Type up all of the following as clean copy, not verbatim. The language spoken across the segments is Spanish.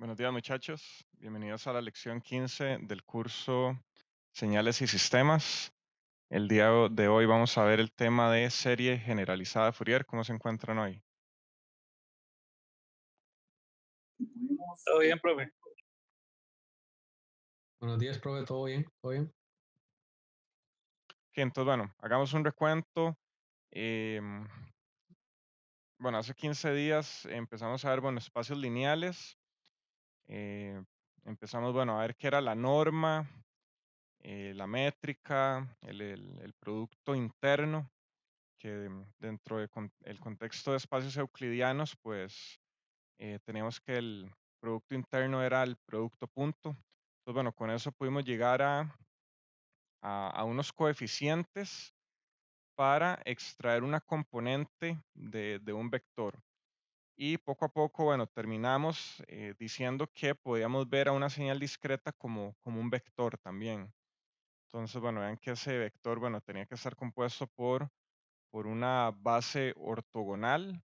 Buenos días, muchachos. Bienvenidos a la lección 15 del curso Señales y Sistemas. El día de hoy vamos a ver el tema de serie generalizada de Fourier. ¿Cómo se encuentran hoy? Todo bien, profe. Buenos días, profe, ¿todo bien? ¿Todo bien? Ok, entonces, bueno, hagamos un recuento. Em, bueno, hace 15 días empezamos a ver, bueno, espacios lineales. Eh, Empezamos, bueno, a ver qué era la norma, la métrica, el producto interno, que dentro del contexto de espacios euclidianos, pues teníamos que el producto interno era el producto punto. Entonces, bueno, con eso pudimos llegar a unos coeficientes para extraer una componente de un vector. Y poco a poco, bueno, terminamos diciendo que podíamos ver a una señal discreta como un vector también. Entonces, bueno, vean que ese vector, bueno, tenía que estar compuesto por una base ortogonal.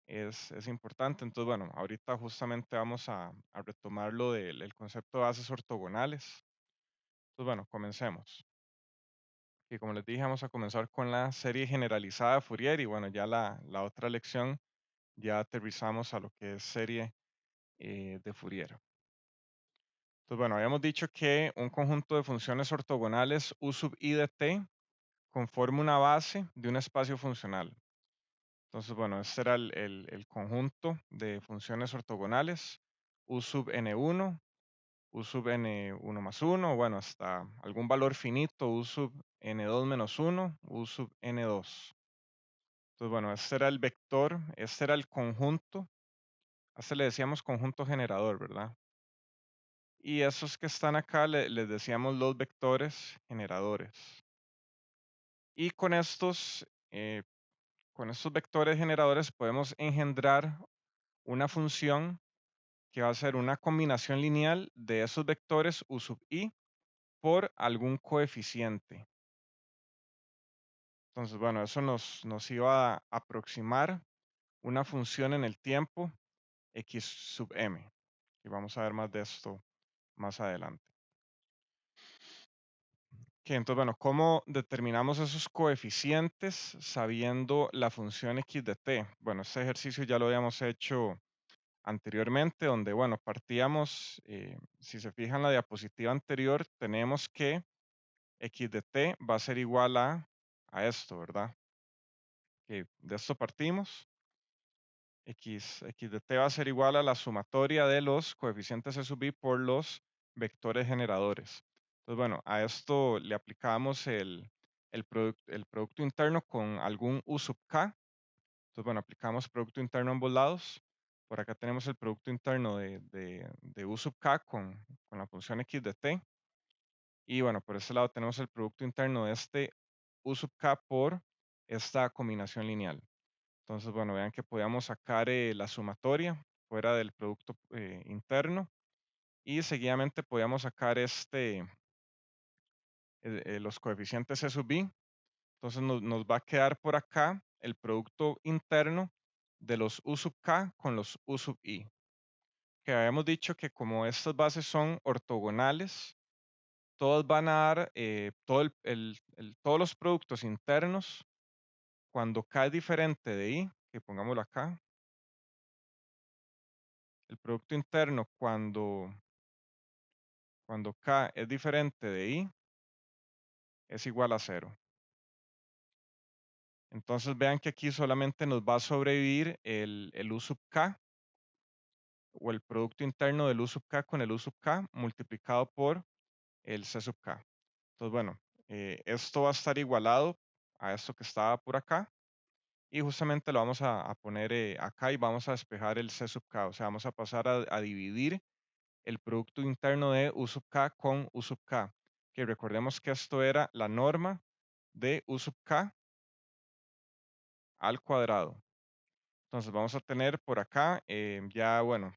Es importante. Entonces, bueno, ahorita justamente vamos a retomar lo del el concepto de bases ortogonales. Entonces, bueno, comencemos. Y como les dije, vamos a comenzar con la serie generalizada de Fourier y bueno, ya la otra lección ya aterrizamos a lo que es serie de Fourier. Entonces, bueno, habíamos dicho que un conjunto de funciones ortogonales U sub i de t conforma una base de un espacio funcional. Entonces, bueno, este era el conjunto de funciones ortogonales, U sub n1, U sub n1 más 1, bueno, hasta algún valor finito, U sub n2 menos 1, U sub n2. Entonces, bueno, este era el vector, este era el conjunto, a este le decíamos conjunto generador, ¿verdad? Y esos que están acá les decíamos los vectores generadores. Y con estos vectores generadores podemos engendrar una función que va a ser una combinación lineal de esos vectores U sub i por algún coeficiente. Entonces, bueno, eso nos iba a aproximar una función en el tiempo x sub m. Y vamos a ver más de esto más adelante. Ok, entonces, bueno, ¿cómo determinamos esos coeficientes sabiendo la función x de t? Bueno, este ejercicio ya lo habíamos hecho anteriormente, donde, bueno, partíamos, si se fijan en la diapositiva anterior, tenemos que x de t va a ser igual a esto, ¿verdad? Que de esto partimos. X de t va a ser igual a la sumatoria de los coeficientes e sub i por los vectores generadores. Entonces, bueno, a esto le aplicamos el producto interno con algún u sub k. Entonces, bueno, aplicamos producto interno a ambos lados. Por acá tenemos el producto interno de u sub k con la función x de t. Y bueno, por este lado tenemos el producto interno de este u sub k por esta combinación lineal. Entonces, bueno, vean que podíamos sacar la sumatoria fuera del producto interno y seguidamente podíamos sacar los coeficientes E sub i. Entonces nos va a quedar por acá el producto interno de los U sub k con los U sub i. Que habíamos dicho que como estas bases son ortogonales, todos van a dar, todos los productos internos, cuando k es diferente de i, que pongámoslo acá, el producto interno cuando k es diferente de i es igual a 0. Entonces vean que aquí solamente nos va a sobrevivir el u sub k o el producto interno del u sub k con el u sub k multiplicado por el c sub k. Entonces, bueno, esto va a estar igualado a esto que estaba por acá y justamente lo vamos a poner acá y vamos a despejar el c sub k. O sea, vamos a pasar a dividir el producto interno de U sub k con U sub k, que recordemos que esto era la norma de U sub k al cuadrado. Entonces vamos a tener por acá ya, bueno,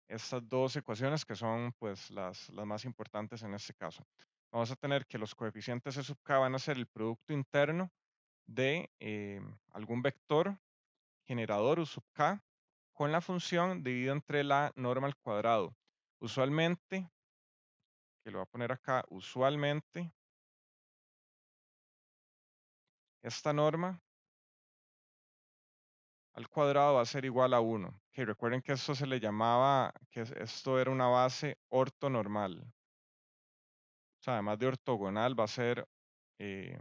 estas dos ecuaciones que son pues las más importantes en este caso. Vamos a tener que los coeficientes E sub k van a ser el producto interno de algún vector generador U sub k con la función dividido entre la norma al cuadrado. Usualmente, que lo voy a poner acá, usualmente, esta norma al cuadrado va a ser igual a 1. Que recuerden que esto se le llamaba, que esto era una base ortonormal. O sea, además de ortogonal, eh,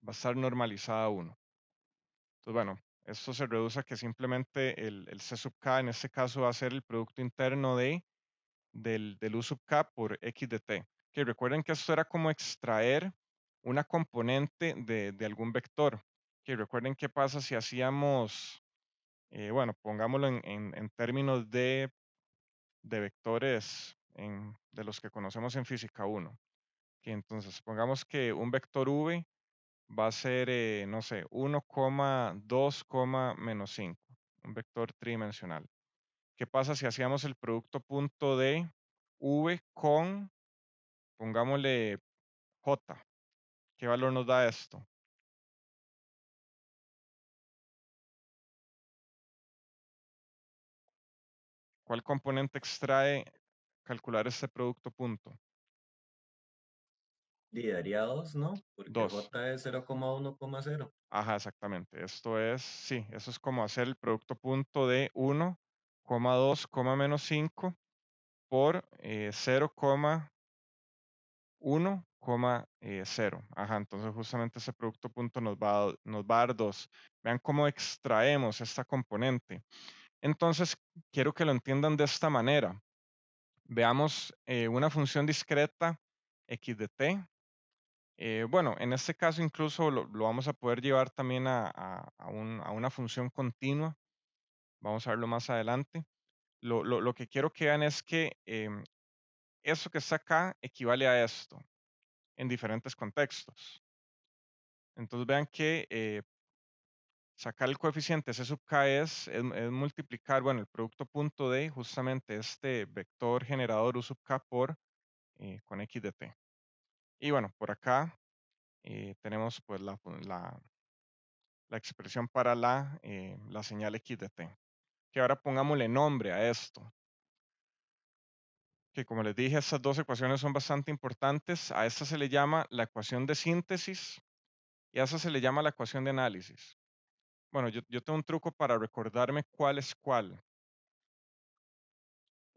va a estar normalizada a 1. Entonces, bueno, esto se reduce a que simplemente el C sub k en este caso va a ser el producto interno del U sub k por x de t. Que recuerden que esto era como extraer una componente de algún vector. Que recuerden qué pasa si hacíamos, bueno, pongámoslo en términos de vectores de los que conocemos en física 1. Que entonces pongamos que un vector v va a ser, no sé, 1,2, menos 5, un vector tridimensional. ¿Qué pasa si hacíamos el producto punto de v con, pongámosle j? ¿Qué valor nos da esto? ¿Cuál componente extrae calcular este producto punto? Y daría 2, ¿no? Porque 2. J es 0,1,0. Ajá, exactamente. Esto es, sí, eso es como hacer el producto punto de 1,2, menos 5 por 0,1,0. Ajá, entonces justamente ese producto punto nos va a dar 2. Vean cómo extraemos esta componente. Entonces, quiero que lo entiendan de esta manera. Veamos una función discreta x de t. Bueno, en este caso incluso lo vamos a poder llevar también a una función continua. Vamos a verlo más adelante. Lo que quiero que vean es que eso que está acá equivale a esto en diferentes contextos. Entonces vean que sacar el coeficiente C sub k es multiplicar, bueno, el producto punto de justamente este vector generador U sub k por con x de t. Y bueno, por acá tenemos pues la expresión para la señal x de t. Que ahora pongámosle nombre a esto. Que como les dije, estas dos ecuaciones son bastante importantes. A esta se le llama la ecuación de síntesis y a esa se le llama la ecuación de análisis. Bueno, yo tengo un truco para recordarme cuál es cuál.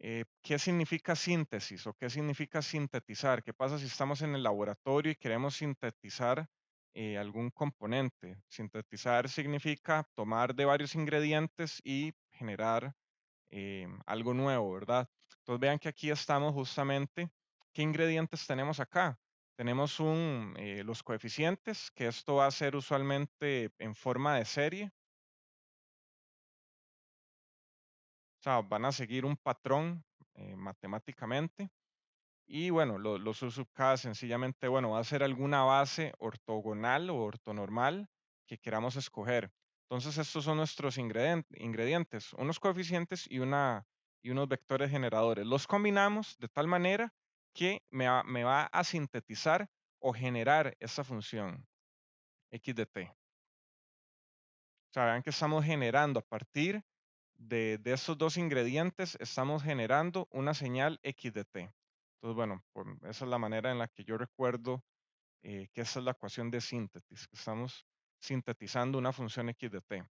¿Qué significa síntesis o qué significa sintetizar? ¿Qué pasa si estamos en el laboratorio y queremos sintetizar algún componente? Sintetizar significa tomar de varios ingredientes y generar algo nuevo, ¿verdad? Entonces vean que aquí estamos justamente, ¿qué ingredientes tenemos acá? Tenemos los coeficientes, que esto va a ser usualmente en forma de serie. O sea, van a seguir un patrón matemáticamente. Y bueno, los U sub k sencillamente, bueno, va a ser alguna base ortogonal o ortonormal que queramos escoger. Entonces, estos son nuestros ingredientes, unos coeficientes y unos vectores generadores. Los combinamos de tal manera que me va a sintetizar o generar esa función x de t. O sea, vean que estamos generando a partir de esos dos ingredientes, estamos generando una señal x de t. Entonces, bueno, esa es la manera en la que yo recuerdo que esa es la ecuación de síntesis, que estamos sintetizando una función x de t.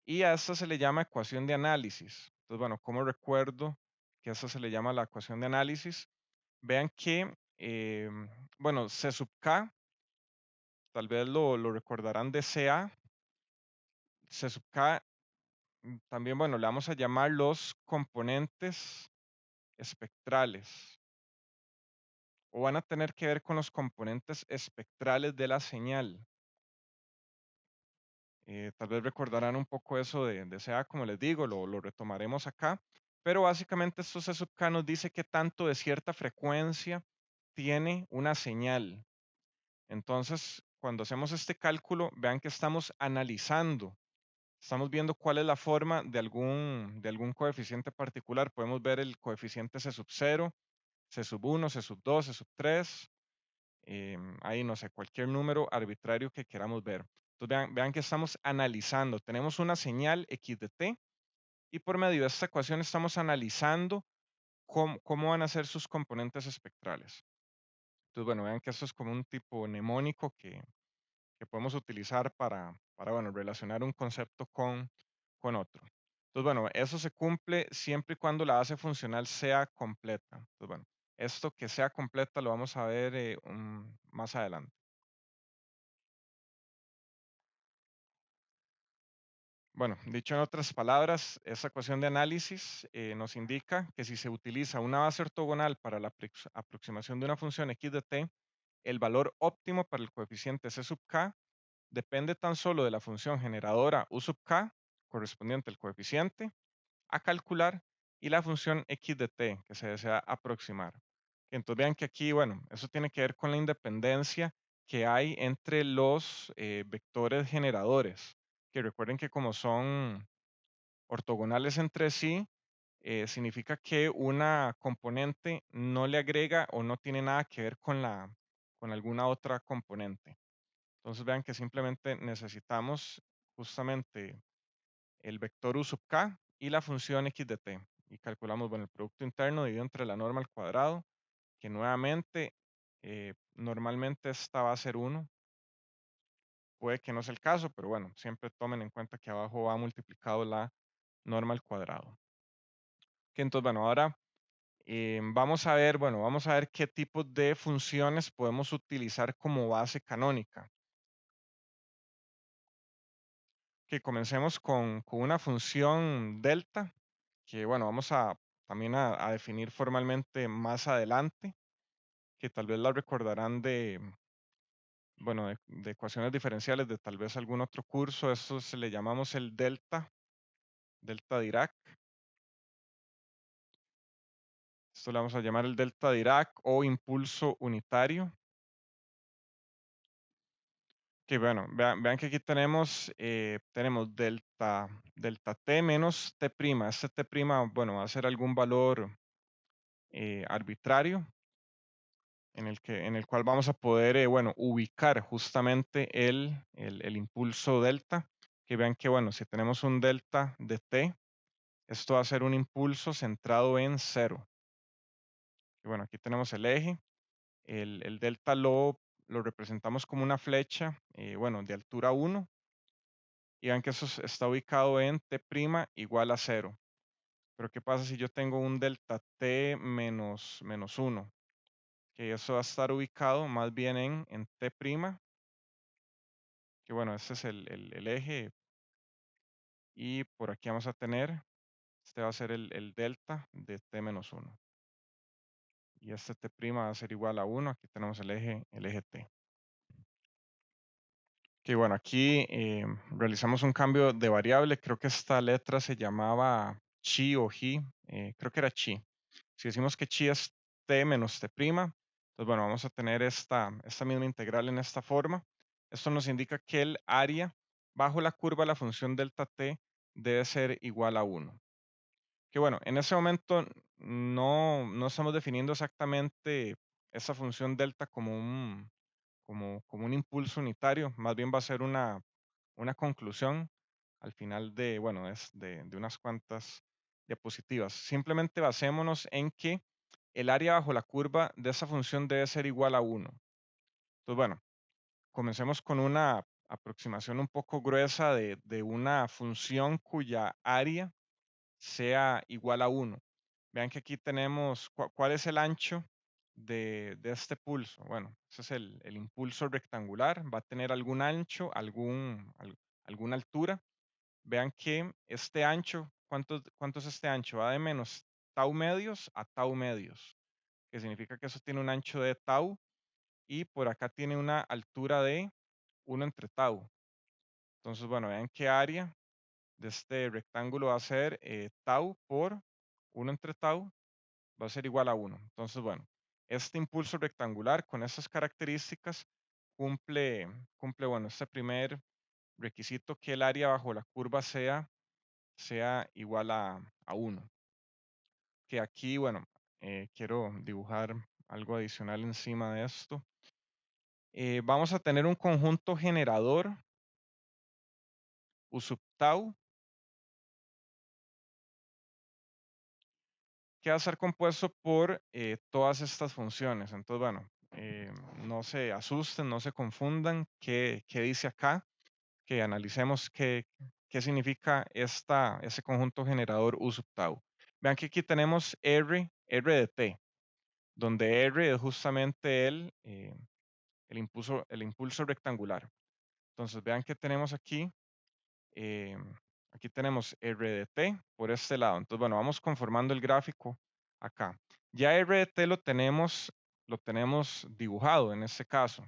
Y a esta se le llama ecuación de análisis. Entonces, bueno, ¿cómo recuerdo que a esta se le llama la ecuación de análisis? Vean que, bueno, C sub k, tal vez lo recordarán de CA. C sub k, también, bueno, le vamos a llamar los componentes espectrales. O van a tener que ver con los componentes espectrales de la señal. Tal vez recordarán un poco eso de SEA, como les digo, lo retomaremos acá. Pero básicamente esto C sub k nos dice qué tanto de cierta frecuencia tiene una señal. Entonces, cuando hacemos este cálculo, vean que estamos analizando. Estamos viendo cuál es la forma de algún coeficiente particular. Podemos ver el coeficiente C sub 0, C sub 1, C sub 2, C sub 3. Ahí no sé, cualquier número arbitrario que queramos ver. Entonces vean que estamos analizando. Tenemos una señal x de t y por medio de esta ecuación estamos analizando cómo van a ser sus componentes espectrales. Entonces, bueno, vean que esto es como un tipo mnemónico que podemos utilizar para bueno, relacionar un concepto con otro. Entonces, bueno, eso se cumple siempre y cuando la base funcional sea completa. Entonces, bueno, esto que sea completa lo vamos a ver más adelante. Bueno, dicho en otras palabras, esta ecuación de análisis nos indica que si se utiliza una base ortogonal para la aproximación de una función x de t, el valor óptimo para el coeficiente c sub k depende tan solo de la función generadora u sub k, correspondiente al coeficiente, a calcular, y la función x de t, que se desea aproximar. Entonces vean que aquí, bueno, eso tiene que ver con la independencia que hay entre los vectores generadores, que recuerden que como son ortogonales entre sí, significa que una componente no le agrega o no tiene nada que ver con alguna otra componente. Entonces vean que simplemente necesitamos justamente el vector u sub k y la función x de t. Y calculamos, bueno, el producto interno dividido entre la norma al cuadrado, que nuevamente, normalmente esta va a ser 1. Puede que no sea el caso, pero bueno, siempre tomen en cuenta que abajo va multiplicado la norma al cuadrado. Que entonces, bueno, ahora vamos a ver qué tipo de funciones podemos utilizar como base canónica. Que comencemos con una función delta, que bueno, vamos a también a definir formalmente más adelante, que tal vez la recordarán bueno, de ecuaciones diferenciales de tal vez algún otro curso. Eso se le llamamos el delta Dirac. Esto le vamos a llamar el delta Dirac o impulso unitario. Que bueno, vean que aquí tenemos delta t menos t'. Este t', bueno, va a ser algún valor arbitrario en el cual vamos a poder, bueno, ubicar justamente el impulso delta. Que vean que, bueno, si tenemos un delta de t, esto va a ser un impulso centrado en 0. Y bueno, aquí tenemos el eje. El delta lo representamos como una flecha, bueno, de altura 1. Y vean que eso está ubicado en t' igual a 0. Pero ¿qué pasa si yo tengo un delta t menos 1? Que eso va a estar ubicado más bien en t', que bueno, este es el eje, y por aquí vamos a tener, este va a ser el delta de t menos 1. Y este t' va a ser igual a 1, aquí tenemos el eje t. Que bueno, aquí realizamos un cambio de variable, creo que esta letra se llamaba chi o ji, creo que era chi. Si decimos que chi es t menos t', pues bueno, vamos a tener esta misma integral en esta forma. Esto nos indica que el área bajo la curva de la función delta t debe ser igual a 1. Que bueno, en ese momento no estamos definiendo exactamente esa función delta como como un impulso unitario, más bien va a ser una conclusión al final de, bueno, de unas cuantas diapositivas. Simplemente basémonos en que el área bajo la curva de esa función debe ser igual a 1. Entonces, bueno, comencemos con una aproximación un poco gruesa de una función cuya área sea igual a 1. Vean que aquí tenemos, ¿cuál es el ancho de este pulso? Bueno, ese es el impulso rectangular, va a tener algún ancho, alguna altura. Vean que este ancho, ¿cuánto es este ancho? Va de menos tau medios a tau medios, que significa que eso tiene un ancho de tau y por acá tiene una altura de 1 entre tau. Entonces, bueno, vean qué área de este rectángulo va a ser tau por 1 entre tau, va a ser igual a 1. Entonces, bueno, este impulso rectangular con estas características cumple, bueno, este primer requisito, que el área bajo la curva sea igual a 1. Que aquí, bueno, quiero dibujar algo adicional encima de esto. Vamos a tener un conjunto generador U sub tau, que va a estar compuesto por todas estas funciones. Entonces, bueno, no se asusten, no se confundan qué dice acá, que analicemos qué significa ese conjunto generador U sub tau. Vean que aquí tenemos R de t, donde R es justamente el impulso rectangular. Entonces, vean que tenemos aquí, aquí tenemos R de t por este lado. Entonces, bueno, vamos conformando el gráfico acá. Ya R de t lo tenemos dibujado en este caso.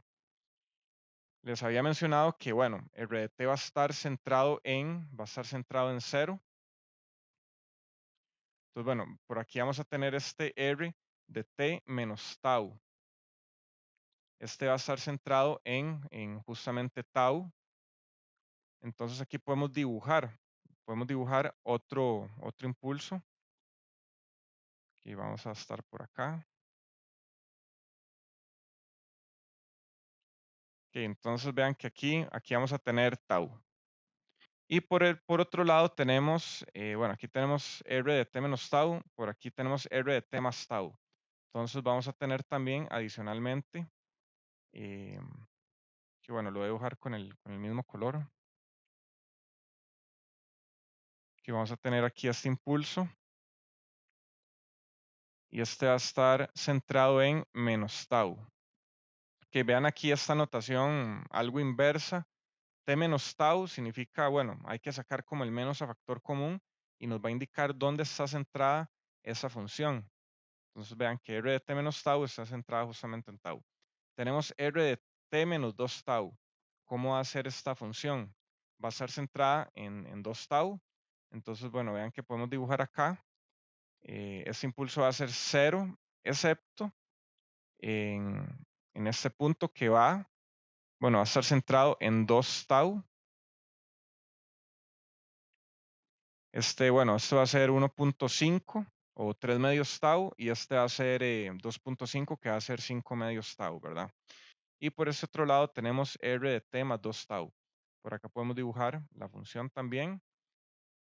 Les había mencionado que, bueno, R de t va a estar centrado en 0. Entonces, bueno, por aquí vamos a tener este R de t menos tau. Este va a estar centrado en justamente tau. Entonces aquí podemos dibujar otro impulso. Y vamos a estar por acá. Ok, entonces vean que aquí vamos a tener tau. Y por otro lado tenemos, bueno, aquí tenemos R de t menos tau, por aquí tenemos R de t más tau. Entonces vamos a tener también adicionalmente, que bueno, lo voy a dibujar con el mismo color. Que vamos a tener aquí este impulso. Y este va a estar centrado en menos tau. Que vean aquí esta notación algo inversa. T menos tau significa, bueno, hay que sacar como el menos a factor común y nos va a indicar dónde está centrada esa función. Entonces vean que R de t menos tau está centrada justamente en tau. Tenemos R de t menos 2 tau. ¿Cómo va a ser esta función? Va a estar centrada en 2 tau. Entonces, bueno, vean que podemos dibujar acá. Ese impulso va a ser 0, excepto en, este punto que bueno, va a estar centrado en 2 tau. Bueno, este va a ser 1.5 o 3 medios tau y este va a ser 2.5 que va a ser 5 medios tau, ¿verdad? Y por ese otro lado tenemos R de t más 2 tau. Por acá podemos dibujar la función también.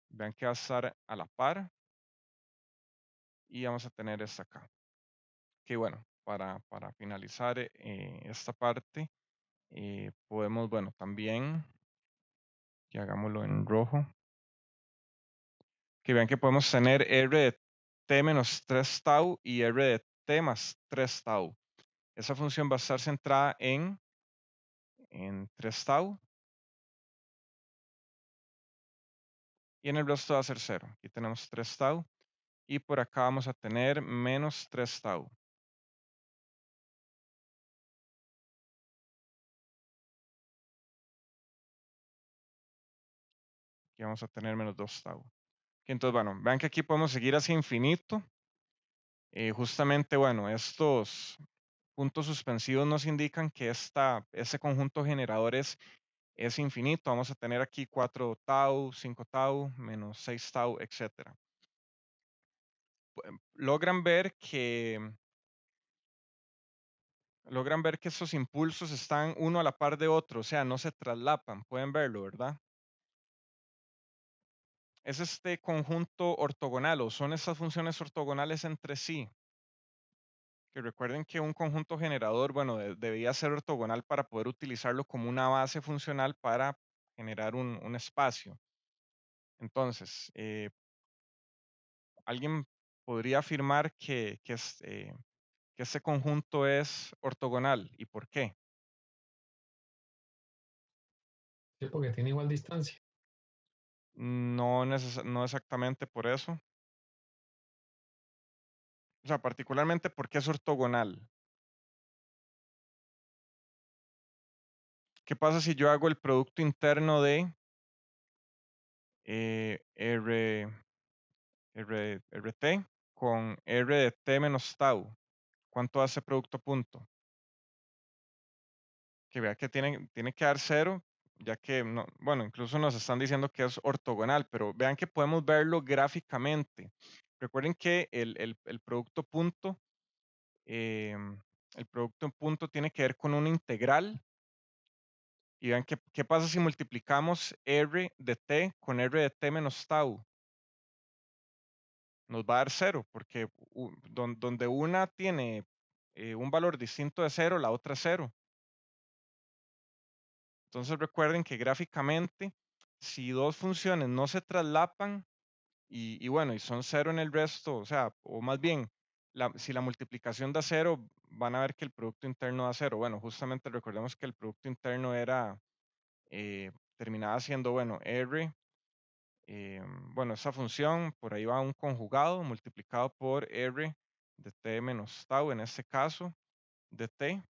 Vean que va a estar a la par. Y vamos a tener esta acá. Que bueno, para finalizar esta parte, podemos, bueno, también, que hagámoslo en rojo, que vean que podemos tener R de t menos 3 tau y R de t más 3 tau. Esa función va a estar centrada en 3 tau. Y en el resto va a ser 0. Aquí tenemos 3 tau. Y por acá vamos a tener menos 3 tau. Aquí vamos a tener menos 2 tau. Entonces, bueno, vean que aquí podemos seguir hacia infinito. Justamente, bueno, estos puntos suspensivos nos indican que ese conjunto generador es infinito. Vamos a tener aquí 4 tau, 5 tau, menos 6 tau, etc. Logran ver que esos impulsos están uno a la par de otro, o sea, no se traslapan. Pueden verlo, ¿verdad? Es este conjunto ortogonal o son estas funciones ortogonales entre sí. Que recuerden que un conjunto generador, bueno, debía ser ortogonal para poder utilizarlo como una base funcional para generar un espacio. Entonces, ¿alguien podría afirmar que este conjunto es ortogonal y por qué? Sí, porque tiene igual distancia. No exactamente por eso. O sea, particularmente porque es ortogonal. ¿Qué pasa si yo hago el producto interno de RT con R de t menos tau? ¿Cuánto hace producto punto? Que vea que tiene que dar 0, ya que, no, bueno, incluso nos están diciendo que es ortogonal, pero vean que podemos verlo gráficamente. Recuerden que el producto punto, tiene que ver con una integral Y vean qué pasa si multiplicamos R de t con R de t menos tau. Nos va a dar 0, porque donde una tiene un valor distinto de 0, la otra es 0. Entonces recuerden que gráficamente, si dos funciones no se traslapan y bueno, y son 0 en el resto, o sea, o más bien, si la multiplicación da 0, van a ver que el producto interno da 0. Bueno, justamente recordemos que el producto interno era, terminaba siendo, bueno, R, bueno, esa función, por ahí va un conjugado multiplicado por R de t menos tau, en este caso, de t,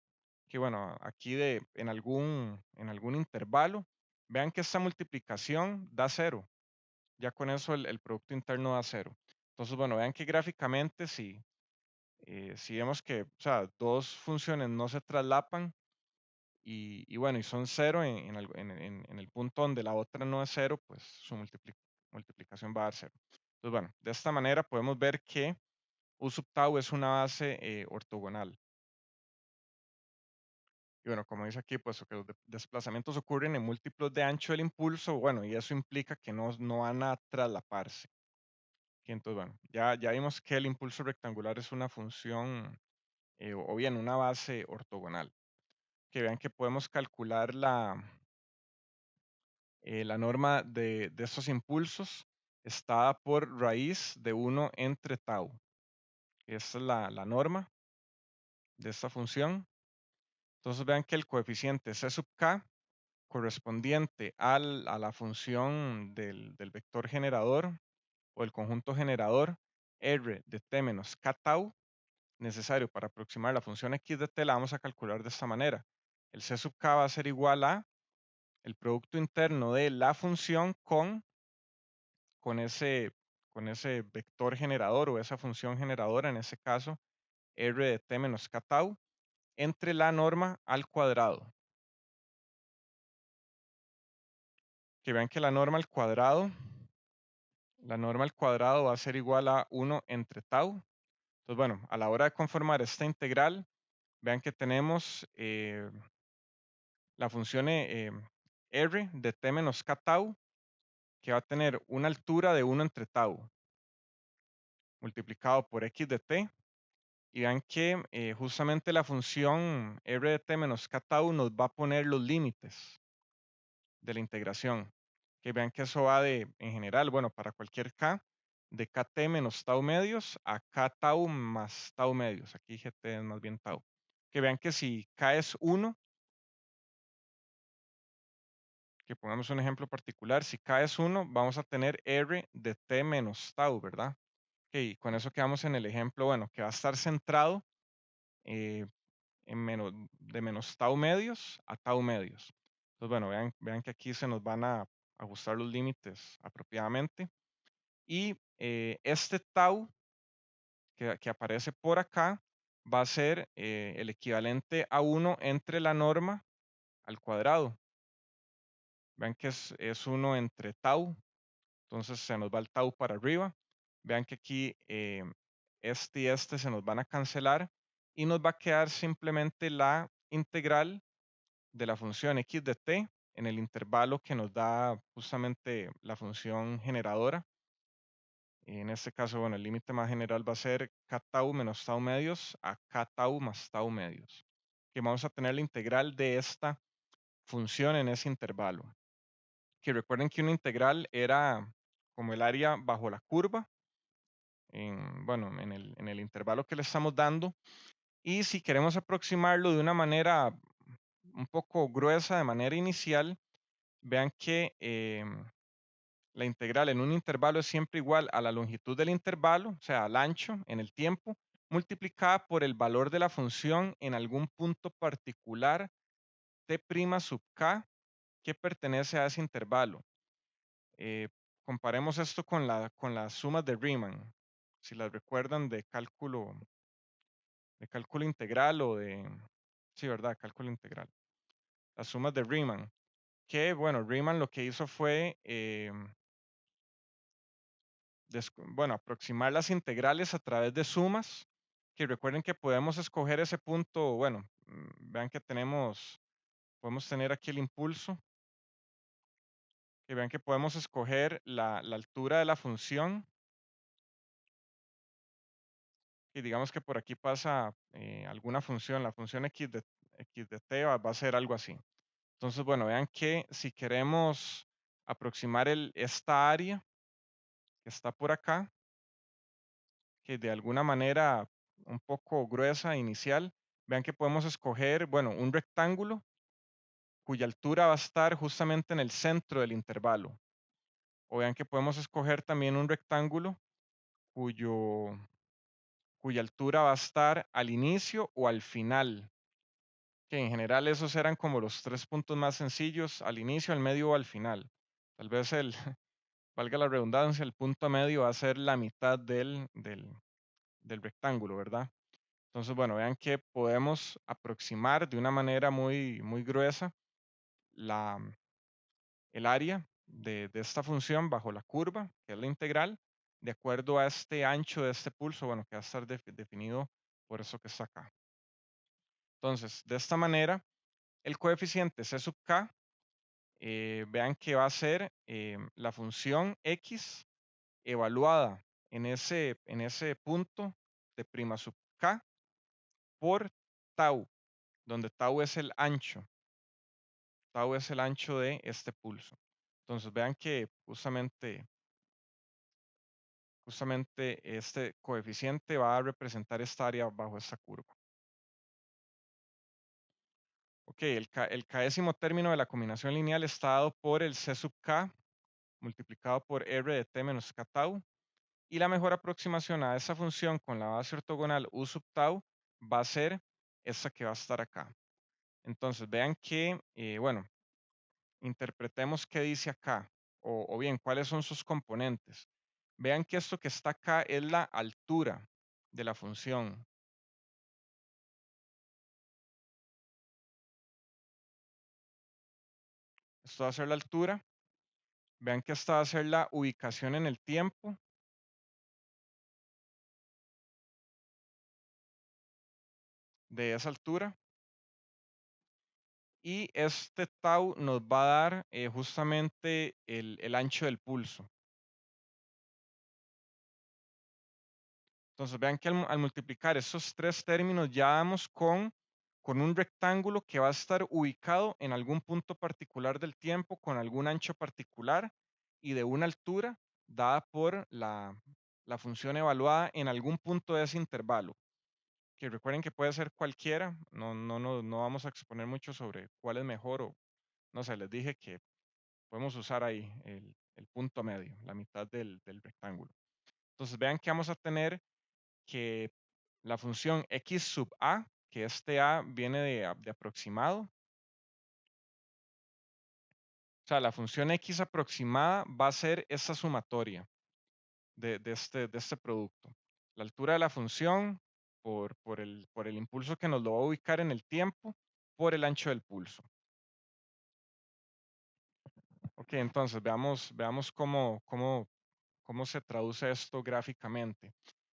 que bueno, aquí en algún intervalo, vean que esta multiplicación da 0. Ya con eso el producto interno da 0. Entonces, bueno, vean que gráficamente si vemos que, o sea, dos funciones no se traslapan y bueno, y son 0 en el punto donde la otra no es 0, pues su multiplicación va a dar 0. Entonces, bueno, de esta manera podemos ver que U sub tau es una base ortogonal. Y bueno, como dice aquí, pues que los desplazamientos ocurren en múltiplos de ancho del impulso, bueno, y eso implica que no van a traslaparse. Y entonces, bueno, ya vimos que el impulso rectangular es una función, o bien una base ortogonal. Que vean que podemos calcular la norma de estos impulsos está por raíz de 1 entre tau. Esta es la norma de esta función. Entonces vean que el coeficiente C sub k correspondiente a la función del vector generador o el conjunto generador R de t menos k tau necesario para aproximar la función x de t la vamos a calcular de esta manera. El C sub k va a ser igual a el producto interno de la función con ese, con ese vector generador o esa función generadora, en ese caso, R de t menos k tau, entre la norma al cuadrado. Que vean que la norma al cuadrado va a ser igual a 1 entre tau. Entonces, bueno, a la hora de conformar esta integral, vean que tenemos la función R de t menos k tau, que va a tener una altura de 1 entre tau, multiplicado por x de t. Y vean que justamente la función R de t menos k tau nos va a poner los límites de la integración. Que vean que eso va en general, bueno, para cualquier k, de kt menos tau medios a k tau más tau medios. Aquí gt es más bien tau. Que vean que si k es 1, que pongamos un ejemplo particular, si k es 1, vamos a tener R de t menos tau, ¿verdad? Ok, con eso quedamos en el ejemplo, bueno, que va a estar centrado eh, de menos tau medios a tau medios. Entonces, bueno, vean que aquí se nos van a ajustar los límites apropiadamente. Y este tau que aparece por acá va a ser el equivalente a 1 entre la norma al cuadrado. Vean que es 1 entre tau, entonces se nos va el tau para arriba. Vean que aquí este y este se nos van a cancelar y nos va a quedar simplemente la integral de la función x de t en el intervalo que nos da justamente la función generadora. En este caso, bueno, el límite más general va a ser k tau menos tau medios a k tau más tau medios. Que vamos a tener la integral de esta función en ese intervalo. Que recuerden que una integral era como el área bajo la curva, bueno, en el intervalo que le estamos dando. Y si queremos aproximarlo de una manera un poco gruesa, de manera inicial, vean que la integral en un intervalo es siempre igual a la longitud del intervalo, o sea, al ancho en el tiempo, multiplicada por el valor de la función en algún punto particular t' sub k que pertenece a ese intervalo. Comparemos esto con las sumas de Riemann, si las recuerdan de cálculo integral sí, ¿verdad? Cálculo integral. Las sumas de Riemann, que bueno, Riemann lo que hizo fue, bueno, aproximar las integrales a través de sumas, que recuerden que podemos escoger ese punto, bueno, vean que tenemos podemos tener aquí el impulso. Que vean que podemos escoger la altura de la función. Y digamos que por aquí pasa alguna función, la función x de t va a ser algo así. Entonces, bueno, vean que si queremos aproximar esta área que está por acá, que de alguna manera un poco gruesa inicial, vean que podemos escoger, bueno, un rectángulo cuya altura va a estar justamente en el centro del intervalo. O vean que podemos escoger también un rectángulo cuya altura va a estar al inicio o al final, que en general esos eran como los 3 puntos más sencillos, al inicio, al medio o al final. Tal vez valga la redundancia, el punto medio va a ser la mitad del rectángulo, ¿verdad? Entonces, bueno, vean que podemos aproximar de una manera muy, muy gruesa el área de esta función bajo la curva, que es la integral, de acuerdo a este ancho de este pulso, bueno, que va a estar definido por eso que está acá. Entonces, de esta manera, el coeficiente c sub k, vean que va a ser la función x evaluada en ese punto de prima sub k por tau, donde tau es el ancho. Tau es el ancho de este pulso. Entonces, vean que justamente este coeficiente va a representar esta área bajo esta curva. Ok, el késimo término de la combinación lineal está dado por el c sub k multiplicado por r de t menos k tau. Y la mejor aproximación a esa función con la base ortogonal u sub tau va a ser esta que va a estar acá. Entonces, vean que, bueno, interpretemos qué dice acá, o bien, cuáles son sus componentes. Vean que esto que está acá es la altura de la función. Esto va a ser la altura. Vean que esta va a ser la ubicación en el tiempo. De esa altura. Y este tau nos va a dar justamente el ancho del pulso. Entonces vean que al multiplicar esos tres términos ya damos con un rectángulo que va a estar ubicado en algún punto particular del tiempo con algún ancho particular y de una altura dada por la función evaluada en algún punto de ese intervalo. Que recuerden que puede ser cualquiera, no vamos a exponer mucho sobre cuál es mejor o no sé, les dije que podemos usar ahí el punto medio, la mitad del rectángulo. Entonces vean que vamos a tener que la función x sub a, que este a viene de aproximado. O sea, la función x aproximada va a ser esta sumatoria de este producto. La altura de la función por el impulso que nos lo va a ubicar en el tiempo por el ancho del pulso. Ok, entonces veamos cómo se traduce esto gráficamente.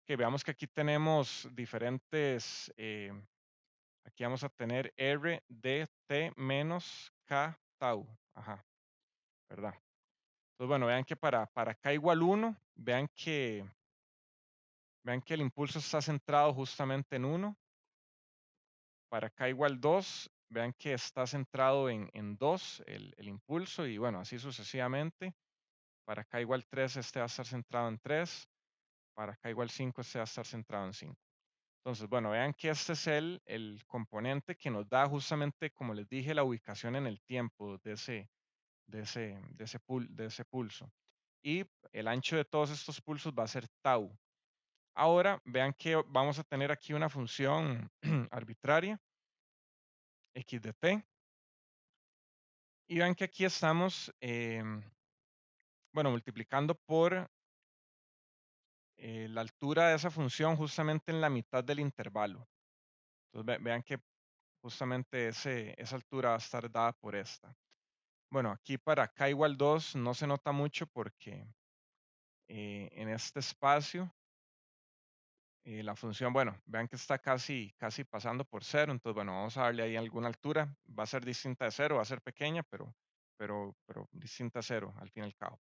Que veamos que aquí tenemos diferentes, aquí vamos a tener R de T menos K tau. Ajá, ¿verdad? Entonces, bueno, vean que para K igual 1, vean que el impulso está centrado justamente en 1. Para K igual 2, vean que está centrado en 2 el impulso y bueno, así sucesivamente. Para K igual 3, este va a estar centrado en 3. Para K igual 5, este va a estar centrado en 5. Entonces, bueno, vean que este es el componente que nos da justamente, como les dije, la ubicación en el tiempo de ese pulso. Y el ancho de todos estos pulsos va a ser tau. Ahora, vean que vamos a tener aquí una función arbitraria, x de t. Y vean que aquí estamos, bueno, multiplicando por la altura de esa función justamente en la mitad del intervalo. Entonces, vean que justamente esa altura va a estar dada por esta. Bueno, aquí para K igual 2 no se nota mucho porque en este espacio La función, bueno, vean que está casi pasando por cero, entonces, bueno, vamos a darle ahí alguna altura. Va a ser distinta de cero, va a ser pequeña, pero distinta a cero al fin y al cabo.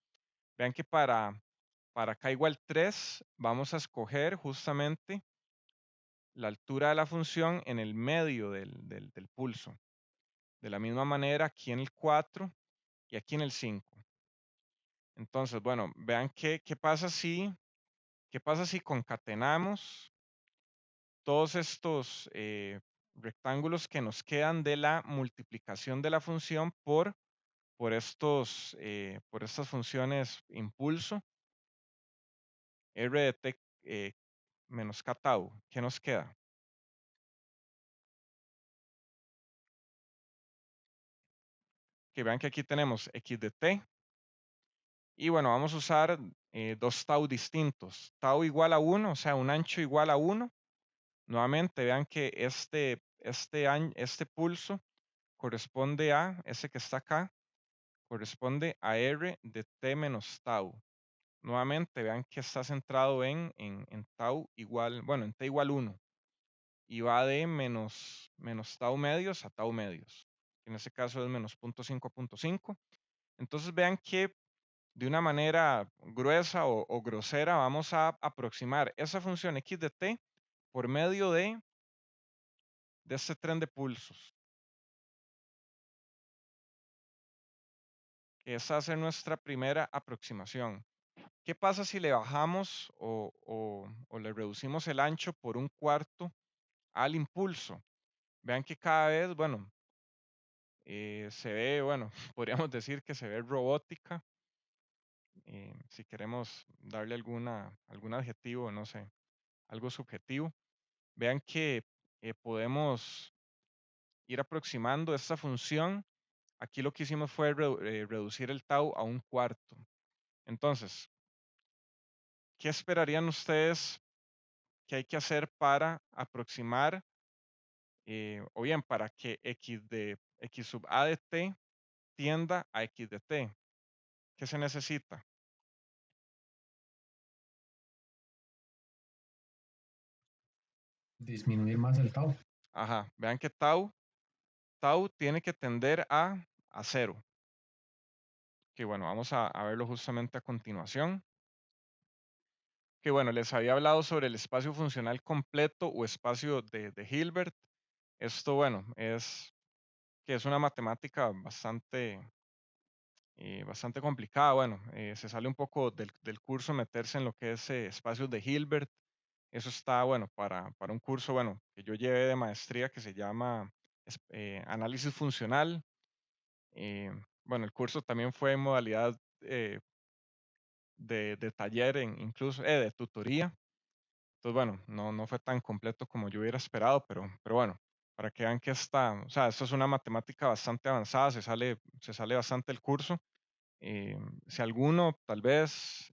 Vean que para k igual 3, vamos a escoger justamente la altura de la función en el medio del pulso. De la misma manera aquí en el 4 y aquí en el 5. Entonces, bueno, vean qué pasa si concatenamos todos estos rectángulos que nos quedan de la multiplicación de la función por estas funciones impulso, r de t menos k tau. ¿Qué nos queda? Que vean que aquí tenemos x de t. Y bueno, vamos a usar dos tau distintos. Tau igual a 1, o sea, un ancho igual a 1. Nuevamente, vean que este pulso corresponde a, ese que está acá, corresponde a r de t menos tau. Nuevamente, vean que está centrado en tau igual, bueno, en t igual 1. Y va de menos tau medios a tau medios. En este caso es menos 0.5 a 0.5. Entonces vean que de una manera gruesa o grosera vamos a aproximar esa función x de t por medio de este tren de pulsos. Esa va a ser nuestra primera aproximación. ¿Qué pasa si le bajamos o le reducimos el ancho por 1/4 al impulso? Vean que cada vez, bueno, se ve, bueno, podríamos decir que se ve robótica. Si queremos darle algún adjetivo, no sé, algo subjetivo. Vean que podemos ir aproximando esta función. Aquí lo que hicimos fue reducir el tau a 1/4. Entonces, ¿qué esperarían ustedes que hay que hacer para aproximar, o bien para que x sub a de t tienda a x de t? ¿Qué se necesita? Disminuir más el tau. Ajá, vean que tau tiene que tender a 0. Que bueno, vamos a verlo justamente a continuación. Que bueno, les había hablado sobre el espacio funcional completo o espacio de Hilbert. Esto, bueno, es una matemática bastante complicada. Bueno, se sale un poco del curso meterse en lo que es espacios de Hilbert. Eso está, bueno, para un curso, bueno, que yo llevé de maestría que se llama Análisis Funcional. Bueno, el curso también fue en modalidad de taller, incluso de tutoría. Entonces, bueno, no fue tan completo como yo hubiera esperado, pero bueno, para que vean que o sea, esto es una matemática bastante avanzada, se sale bastante el curso. Si alguno tal vez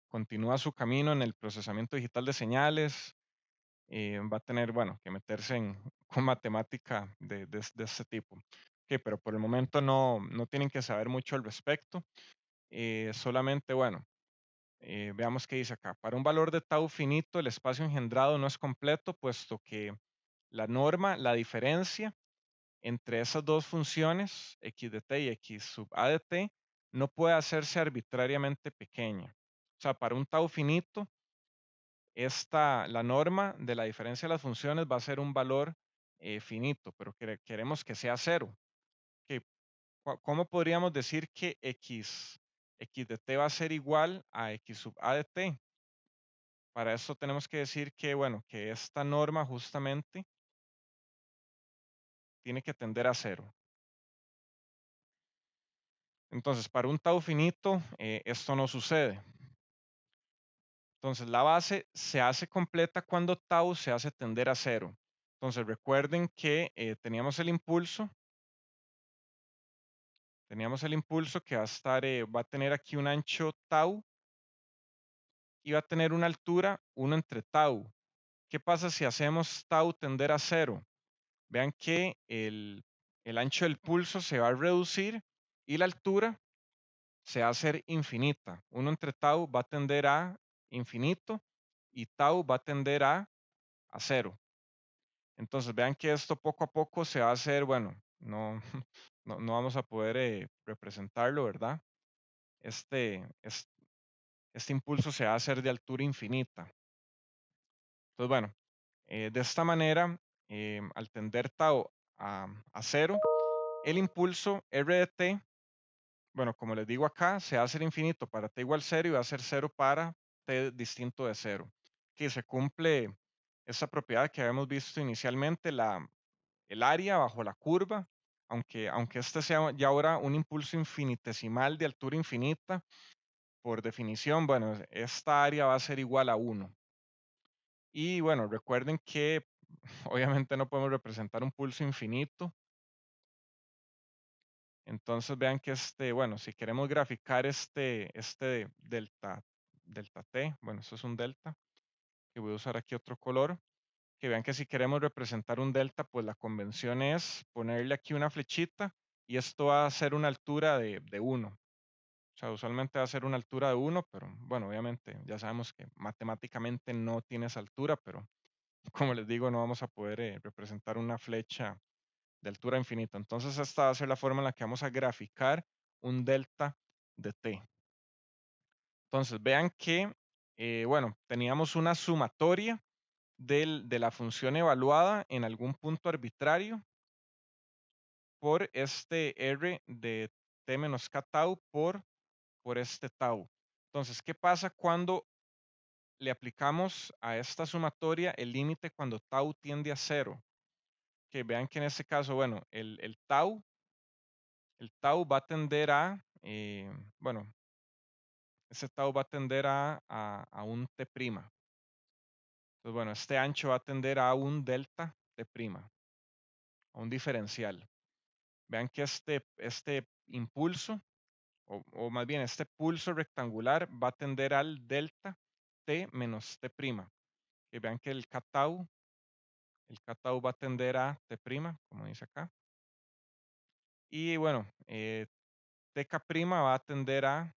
continúa su camino en el procesamiento digital de señales, va a tener, bueno, que meterse con matemática de este tipo. Pero por el momento no tienen que saber mucho al respecto. Solamente, bueno, veamos qué dice acá. Para un valor de tau finito, el espacio engendrado no es completo, puesto que la norma, la diferencia entre esas dos funciones, x de t y x sub a de t, no puede hacerse arbitrariamente pequeña. O sea, para un tau finito, la norma de la diferencia de las funciones va a ser un valor finito, pero queremos que sea 0. ¿Cómo podríamos decir que x de t va a ser igual a x sub a de t? Para eso tenemos que decir que, bueno, que esta norma justamente tiene que tender a 0. Entonces, para un tau finito, esto no sucede. Entonces, la base se hace completa cuando tau se hace tender a 0. Entonces, recuerden que teníamos el impulso. Que va a tener aquí un ancho tau y va a tener una altura 1 entre tau. ¿Qué pasa si hacemos tau tender a 0? Vean que el ancho del pulso se va a reducir y la altura se va a hacer infinita. 1 entre tau va a tender a infinito y tau va a tender a 0. Entonces vean que esto poco a poco se va a hacer, bueno, no, no vamos a poder representarlo, ¿verdad? Este impulso se va a hacer de altura infinita. Entonces, bueno, de esta manera, al tender tau a 0, el impulso R de t, bueno, como les digo acá, se va a hacer infinito para t igual 0 y va a ser 0 para t distinto de 0. Que se cumple esa propiedad que habíamos visto inicialmente, el área bajo la curva, aunque este sea ya ahora un impulso infinitesimal de altura infinita, por definición, bueno, esta área va a ser igual a 1. Y bueno, recuerden que obviamente no podemos representar un pulso infinito. Entonces vean que bueno, si queremos graficar este delta t, bueno, eso es un delta, que voy a usar aquí otro color, que vean que si queremos representar un delta, pues la convención es ponerle aquí una flechita y esto va a ser una altura de 1. O sea, usualmente va a ser una altura de 1, pero bueno, obviamente ya sabemos que matemáticamente no tiene esa altura, pero como les digo, no vamos a poder representar una flecha de altura infinita. Entonces esta va a ser la forma en la que vamos a graficar un delta de t. Entonces vean que, bueno, teníamos una sumatoria de la función evaluada en algún punto arbitrario por este r de t menos k tau por este tau. Entonces, ¿qué pasa cuando le aplicamos a esta sumatoria el límite cuando tau tiende a 0? Que vean que en este caso, bueno, el tau va a tender bueno, ese tau va a tender a un t'. Entonces, bueno, este ancho va a tender a un delta t', a un diferencial. Vean que este impulso, o más bien este pulso rectangular, va a tender al delta t menos t'. Que vean que el k tau va a tender a t', como dice acá. Y bueno, tk' va a tender a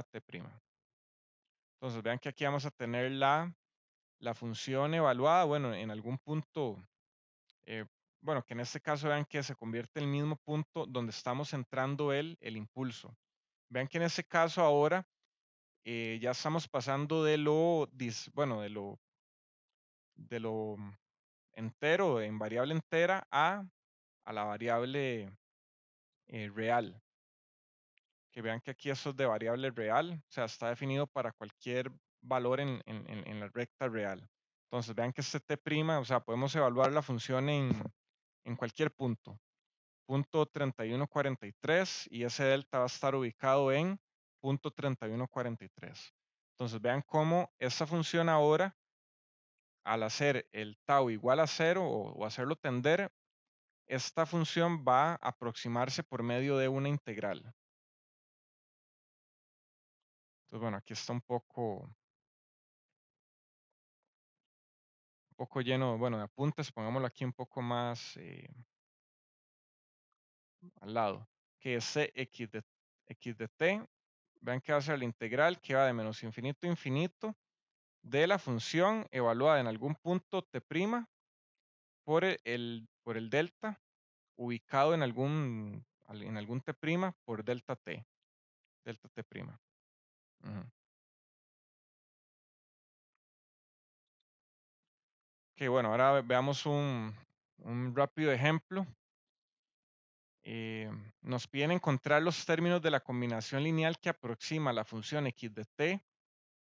t'. Entonces vean que aquí vamos a tener la función evaluada, bueno, en algún punto, eh, bueno, que en este caso vean que se convierte en el mismo punto donde estamos centrando el impulso. Vean que en este caso ahora ya estamos pasando bueno, de lo entero, en variable entera, a la variable real. Que vean que aquí esto es de variable real, o sea, está definido para cualquier valor en la recta real. Entonces, vean que este t', o sea, podemos evaluar la función en cualquier punto. Punto 3143 y ese delta va a estar ubicado en punto 3143. Entonces, vean cómo esta función ahora, al hacer el tau igual a 0 o hacerlo tender, esta función va a aproximarse por medio de una integral. Entonces, bueno, aquí está un poco lleno, bueno, de apuntes, pongámoslo aquí un poco más al lado, que es x de t, vean que va a ser la integral que va de menos infinito a infinito de la función evaluada en algún punto t' por el delta ubicado en algún t' por delta t, delta t'. Ujú. Que bueno, ahora veamos un rápido ejemplo. Nos piden encontrar los términos de la combinación lineal que aproxima la función x de t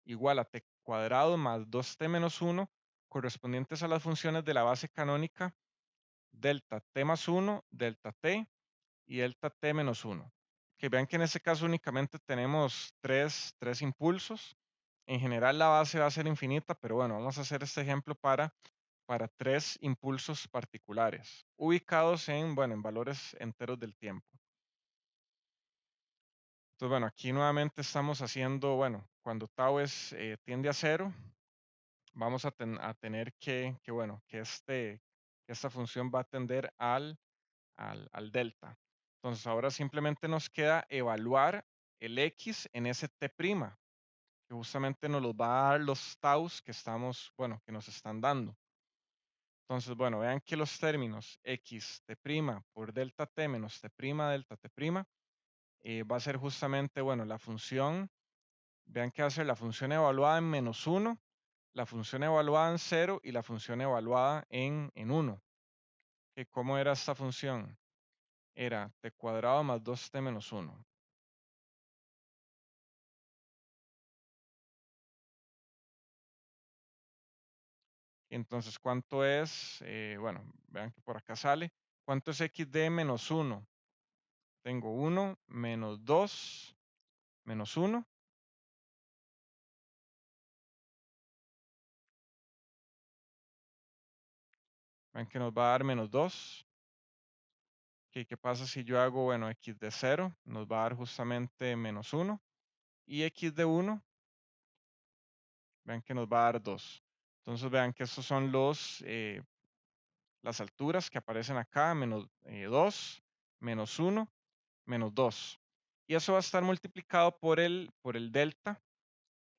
igual a t cuadrado más 2t menos 1 correspondientes a las funciones de la base canónica delta t más 1, delta t y delta t menos 1. Que vean que en este caso únicamente tenemos tres impulsos. En general la base va a ser infinita, pero bueno, vamos a hacer este ejemplo para tres impulsos particulares, ubicados bueno, en valores enteros del tiempo. Entonces, bueno, aquí nuevamente estamos haciendo, bueno, cuando tau tiende a 0, vamos a tener bueno, que esta función va a tender al delta. Entonces, ahora simplemente nos queda evaluar el x en ese t'. que justamente nos los va a dar los taus que estamos, bueno, que nos están dando. Entonces, bueno, vean que los términos x t' por delta t menos t' delta t' va a ser justamente, bueno, la función, vean que va a ser la función evaluada en -1, la función evaluada en 0 y la función evaluada en 1. ¿Cómo era esta función? Era t cuadrado más 2t menos 1. Entonces, ¿cuánto es? Bueno, vean que por acá sale. ¿Cuánto es x de menos 1? Tengo 1 menos 2 menos 1. Vean que nos va a dar menos 2. ¿Qué pasa si yo hago, bueno, x de 0? Nos va a dar justamente menos 1. Y x de 1, vean que nos va a dar 2. Entonces, vean que estos son las alturas que aparecen acá, menos 2, menos 1, menos 2. Y eso va a estar multiplicado por el delta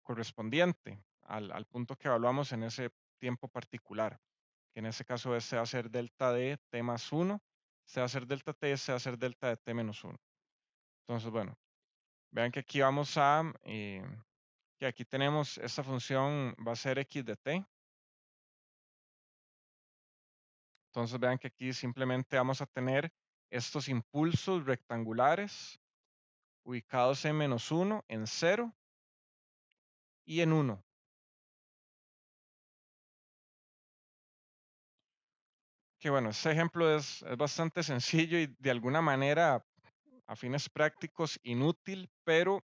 correspondiente al punto que evaluamos en ese tiempo particular. Que en este caso este va a ser delta de t más 1, este va a ser delta t, este va a ser delta de t menos 1. Entonces, bueno, vean que aquí vamos que aquí tenemos esta función va a ser x de t. Entonces vean que aquí simplemente vamos a tener estos impulsos rectangulares ubicados en -1, en 0 y en 1. Que bueno, este ejemplo es bastante sencillo y de alguna manera a fines prácticos inútil, pero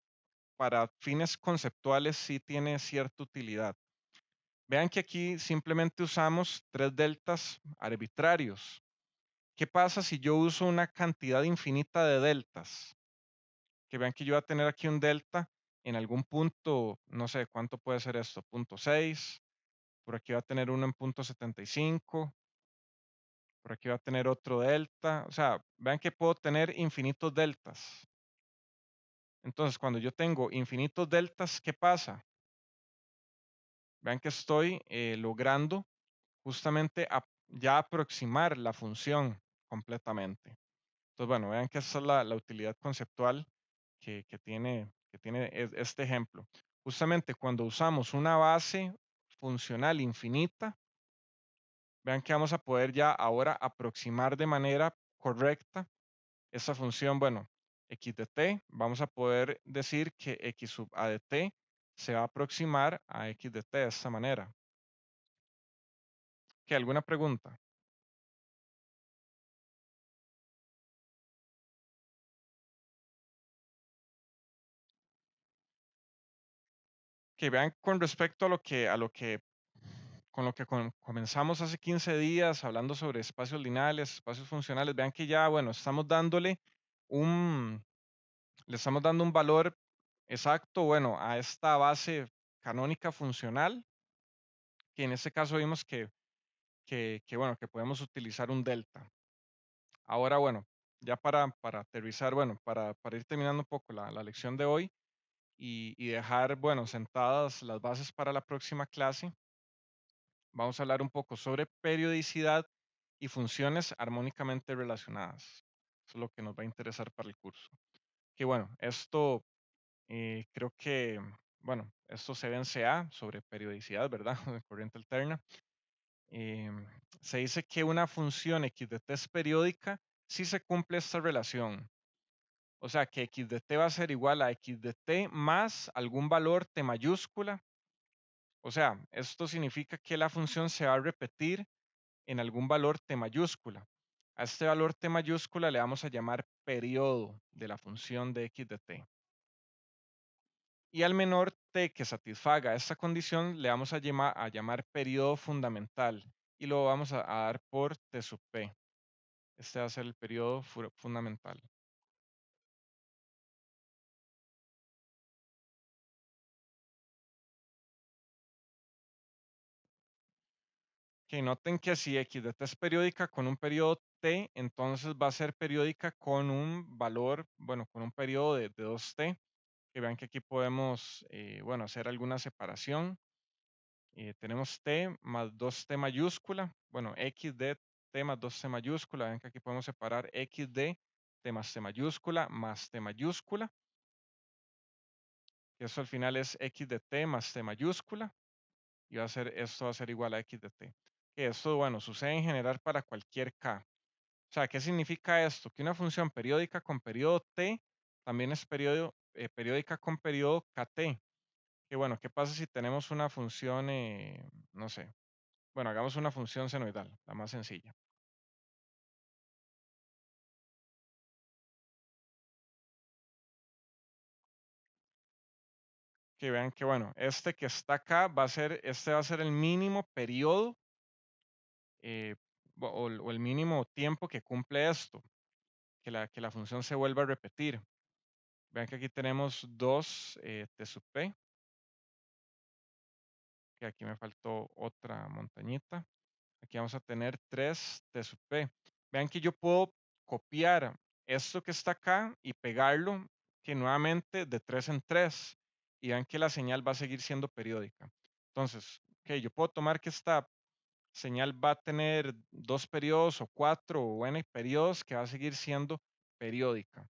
para fines conceptuales sí tiene cierta utilidad. Vean que aquí simplemente usamos 3 deltas arbitrarios. ¿Qué pasa si yo uso una cantidad infinita de deltas? Que vean que yo voy a tener aquí un delta en algún punto, no sé cuánto puede ser esto, punto 6, por aquí va a tener uno en punto 75, por aquí va a tener otro delta, o sea, vean que puedo tener infinitos deltas. Entonces, cuando yo tengo infinitos deltas, ¿qué pasa? Vean que estoy logrando justamente ya aproximar la función completamente. Entonces, bueno, vean que esa es la utilidad conceptual que tiene este ejemplo. Justamente cuando usamos una base funcional infinita, vean que vamos a poder ya ahora aproximar de manera correcta esa función, bueno, x de t, vamos a poder decir que x sub a de t se va a aproximar a x de t de esta manera. ¿Qué? ¿Alguna pregunta? Que vean con respecto con lo que comenzamos hace 15 días hablando sobre espacios lineales, espacios funcionales, vean que ya, bueno, un, le estamos dando un valor exacto, bueno, a esta base canónica funcional, que en este caso vimos bueno, que podemos utilizar un delta. Ahora, bueno, ya para aterrizar, bueno, para ir terminando un poco la lección de hoy y dejar, bueno, sentadas las bases para la próxima clase, vamos a hablar un poco sobre periodicidad y funciones armónicamente relacionadas. Eso es lo que nos va a interesar para el curso. Que bueno, esto creo que, bueno, esto se ve en CA sobre periodicidad, ¿verdad? De corriente alterna. Se dice que una función x de t es periódica si se cumple esta relación. O sea que x de t va a ser igual a x de t más algún valor t mayúscula. O sea, esto significa que la función se va a repetir en algún valor t mayúscula. A este valor t mayúscula le vamos a llamar periodo de la función de x de t. Y al menor t que satisfaga esta condición le vamos a llamar periodo fundamental y lo vamos a dar por t sub p. Este va a ser el periodo fundamental. Que noten que si x de t es periódica con un periodo t, entonces va a ser periódica con un valor, bueno, con un periodo de 2t, Que vean que aquí podemos, bueno, hacer alguna separación. Tenemos t más 2t mayúscula, bueno, x de t más 2t mayúscula. Vean que aquí podemos separar x de t más t mayúscula más t mayúscula. Eso al final es x de t más t mayúscula. Y esto va a ser igual a x de t. Que esto, bueno, sucede en general para cualquier k. O sea, ¿qué significa esto? Que una función periódica con periodo t también es periódica con periodo kt. Que bueno, ¿qué pasa si tenemos una función, no sé, bueno, hagamos una función senoidal, la más sencilla. Que vean que bueno, este que está acá este va a ser el mínimo periodo eh, o el mínimo tiempo que cumple esto, que la función se vuelva a repetir. Vean que aquí tenemos 2 t sub p, que aquí me faltó otra montañita. Aquí vamos a tener 3 t sub p. Vean que yo puedo copiar esto que está acá y pegarlo que nuevamente de 3 en 3. Y vean que la señal va a seguir siendo periódica. Entonces, yo puedo tomar que esta señal va a tener 2 periodos o 4 o n periodos que va a seguir siendo periódica.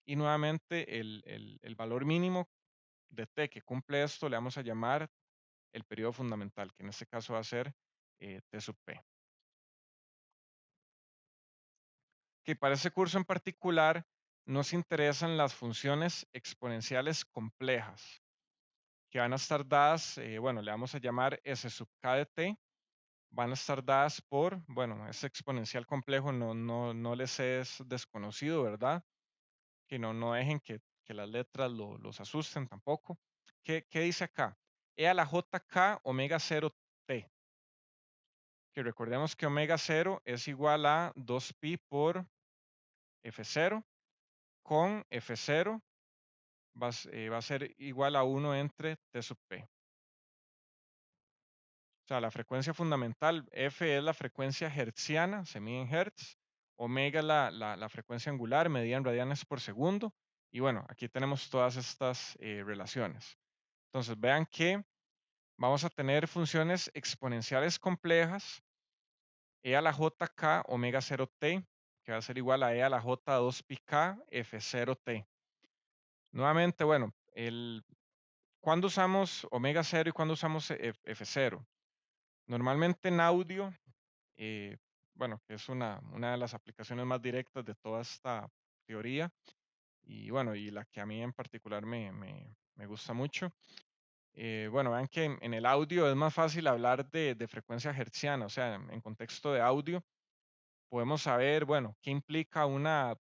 Y nuevamente el valor mínimo de t que cumple esto le vamos a llamar el periodo fundamental, que en este caso va a ser t sub p. Que para ese curso en particular nos interesan las funciones exponenciales complejas, que van a estar dadas, bueno, le vamos a llamar s sub k de t, van a estar dadas por, bueno, ese exponencial complejo no les es desconocido, ¿verdad? Que no dejen que las letras los asusten tampoco. ¿Qué dice acá? E a la jk omega 0 t, que recordemos que omega 0 es igual a 2pi por f0, con f0 va a ser igual a 1 entre t sub p. O sea, la frecuencia fundamental, f es la frecuencia hertziana, se mide en hertz, omega es la frecuencia angular, medida en radianes por segundo, y bueno, aquí tenemos todas estas relaciones. Entonces, vean que vamos a tener funciones exponenciales complejas, e a la jk omega 0t, que va a ser igual a e a la j 2πk f0t. Nuevamente, bueno, ¿cuándo usamos omega 0 y cuándo usamos f0? Normalmente en audio, bueno, que es una de las aplicaciones más directas de toda esta teoría, y bueno, y la que a mí en particular me gusta mucho. Bueno, vean que en el audio es más fácil hablar de frecuencia hertziana, o sea, en contexto de audio, podemos saber, bueno, qué implica una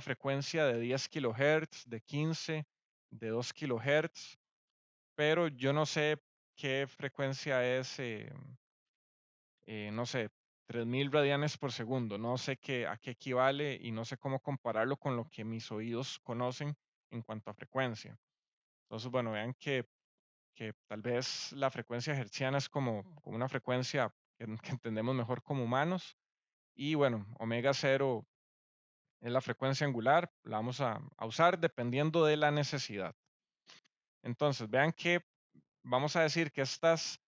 frecuencia de 10 kilohertz, de 15, de 2 kilohertz, pero yo no sé qué frecuencia es, no sé, 3000 radianes por segundo. No sé a qué equivale y no sé cómo compararlo con lo que mis oídos conocen en cuanto a frecuencia. Entonces, bueno, vean que tal vez la frecuencia hertziana es como una frecuencia que entendemos mejor como humanos. Y bueno, omega 0 es la frecuencia angular, la vamos a usar dependiendo de la necesidad. Entonces, vean que vamos a decir que estas